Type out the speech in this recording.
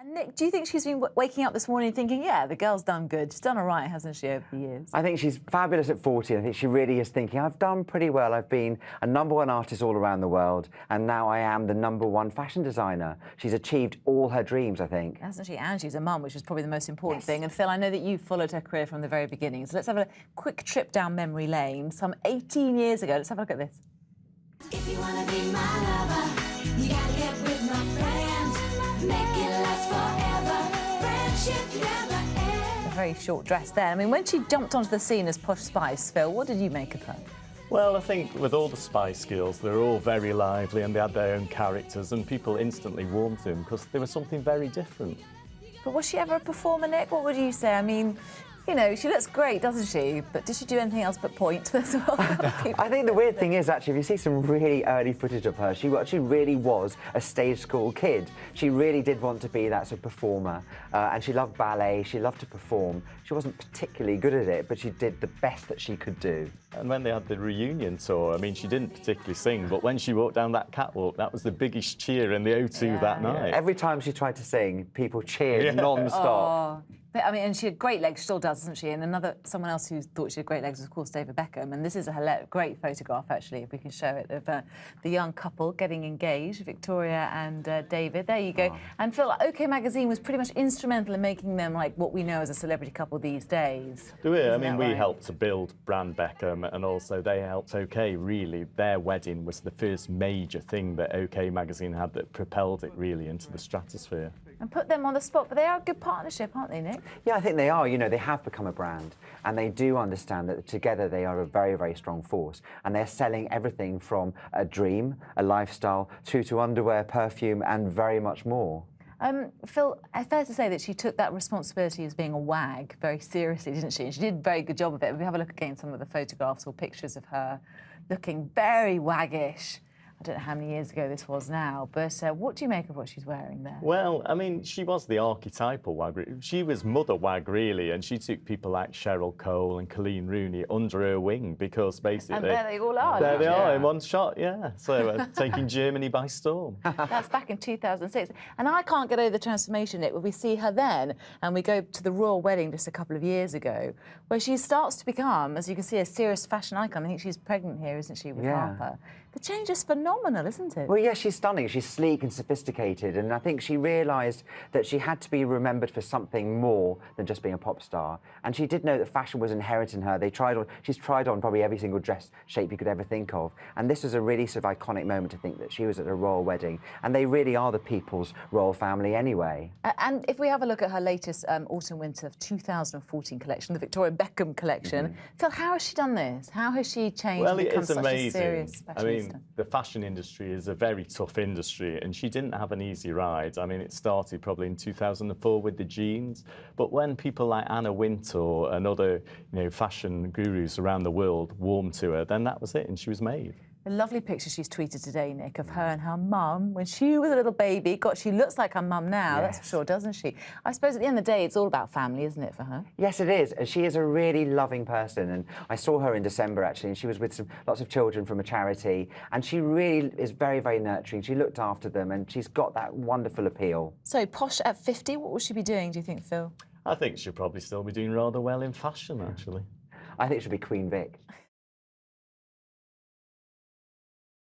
And Nick, do you think she's been waking up this morning thinking, yeah, the girl's done good, she's done all right, hasn't she, over the years? I think she's fabulous at 40. I think she really is thinking, I've done pretty well. I've been a #1 artist all around the world, and now I am the #1 fashion designer. She's achieved all her dreams, I think. Hasn't she? And she's a mum, which is probably the most important thing. And Phil, I know that you followed her career from the very beginning, so let's have a quick trip down memory lane. Some 18 years ago, let's have a look at this. If you wanna be my lover, you gotta get with my friends. Make it last forever. Friendship never ends. A very short dress there. I mean, when she jumped onto the scene as Posh Spice, Phil, what did you make of her? Well, I think with all the Spice Girls, they're all very lively and they had their own characters, and people instantly warmed to them because they were something very different. But was she ever a performer, Nick? What would you say? I mean, you know, she looks great, doesn't she? But did she do anything else but point as well? I think the weird thing is, actually, if you see some really early footage of her, she really was a stage school kid. She really did want to be that sort of performer. And she loved ballet, she loved to perform. She wasn't particularly good at it, but she did the best that she could do. And when they had the reunion tour, I mean, she didn't particularly sing, but when she walked down that catwalk, that was the biggest cheer in the O2 that night. Every time she tried to sing, people cheered non-stop. Oh. But, I mean, and she had great legs, she still does, doesn't she? And someone else who thought she had great legs was, of course, David Beckham. And this is a great photograph, actually, if we can show it, of the young couple getting engaged, Victoria and David. There you go. Oh. And Phil, OK Magazine was pretty much instrumental in making them like what we know as a celebrity couple these days. Do we? I mean, we helped to build brand Beckham, and also they helped OK, really. Their wedding was the first major thing that OK Magazine had that propelled it really into the stratosphere. And put them on the spot, but they are a good partnership, aren't they, Nick? Yeah, I think they are. You know, they have become a brand, and they do understand that together they are a very, very strong force. And they're selling everything from a dream, a lifestyle, through to underwear, perfume, and very much more. Phil, fair to say that she took that responsibility as being a wag very seriously, didn't she? And she did a very good job of it. If we have a look again, some of the photographs or pictures of her looking very waggish. I don't know how many years ago this was now, but what do you make of what she's wearing there? Well, I mean, she was the archetypal wag. She was mother wag, really, and she took people like Cheryl Cole and Colleen Rooney under her wing because basically... And there they all are. There they are in one shot, yeah. So taking Germany by storm. That's back in 2006. And I can't get over the transformation, Nick, where we see her then, and we go to the royal wedding just a couple of years ago, where she starts to become, as you can see, a serious fashion icon. I think she's pregnant here, isn't she, with Harper? The change is phenomenal, isn't it? Well, yeah, she's stunning. She's sleek and sophisticated, and I think she realised that she had to be remembered for something more than just being a pop star. And she did know that fashion was inherent in her. She's tried on probably every single dress shape you could ever think of, and this was a really sort of iconic moment to think that she was at a royal wedding, and they really are the people's royal family anyway. And if we have a look at her latest autumn-winter 2014 collection, the Victoria Beckham collection, Phil, how has she done this? How has she changed and become such a serious fashionista? I mean, the fashion industry is a very tough industry, and she didn't have an easy ride. I mean, it started probably in 2004 with the jeans, but when people like Anna Wintour and other, fashion gurus around the world warmed to her, then that was it, and she was made. A lovely picture she's tweeted today, Nick, of her and her mum when she was a little baby. God, she looks like her mum now, that's for sure, doesn't she? I suppose at the end of the day, it's all about family, isn't it, for her? Yes, it is. And she is a really loving person. And I saw her in December, actually, and she was with lots of children from a charity. And she really is very, very nurturing. She looked after them, and she's got that wonderful appeal. So, Posh at 50, what will she be doing, do you think, Phil? I think she'll probably still be doing rather well in fashion, actually. I think she'll be Queen Vic.